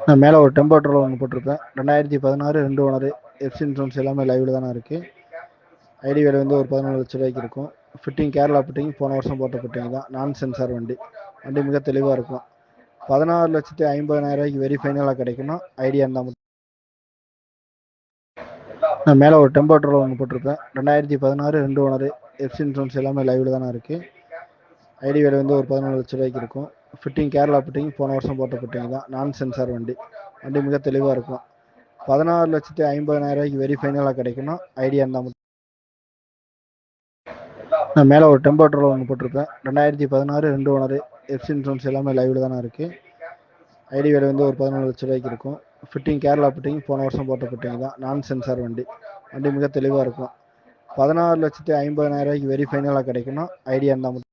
நான் மேலே ஒரு டெம்போ ட்ரோல் ஒன்று போட்டிருப்பேன். 2016 2 ஓனர், எஃப்சி இன்சூரன்ஸ் எல்லாமே லைவில் தானே இருக்குது. ஐடி வேலை வந்து ஒரு 14 லட்ச ரூபாய்க்கு இருக்கும். ஃபிட்டிங் கேரளா ஃபிட்டிங், போன வருஷம் போட்ட ஃபிட்டிங் தான். நான் சென்சார் வண்டி மிக தெளிவாக இருக்கும். 16,50,000 வெரி ஃபைனலாக கிடைக்கும்னா ஐடியா இருந்தால் மட்டும். நான் மேலே ஒரு டெம்போ ட்ரோல் ஒன்று போட்டிருப்பேன். 2016 2 ஓனர், எஃப்சி இன்சூரன்ஸ் எல்லாமே லைவில் தானே இருக்குது. ஐடி வேலை வந்து ஒரு 14 லட்ச ரூபாய்க்கு இருக்கும். ஃபிட்டிங் கேரளா ஃபிட்டிங், போன வருஷம் போட்ட ஃபிட்டிங் தான். நான் சென்சார் வண்டி மிக தெளிவாக இருக்கும். 16,50,000 வெரி ஃபைனலாக கிடைக்கும்னா ஐடியா இருந்தால் மட்டும். நான் மேலே ஒரு டெம்போ ட்ரோல் ஒன்று போட்டிருப்பேன். 2016 2 ஓனர், எஃப்சி இன்சூரன்ஸ் எல்லாமே லைவில் தானே இருக்குது. ஐடி வேலை வந்து ஒரு 14 லட்ச ரூபாய்க்கு இருக்கும். ஃபிட்டிங் கேரளா ஃபிட்டிங், போன வருஷம் போட்ட ஃபிட்டிங் தான். நான் சென்சார் வண்டி மிக தெளிவாக இருக்கும். 16,50,000 வெரி ஃபைனலாக கிடைக்கும்னா ஐடியா இருந்தால் மட்டும்.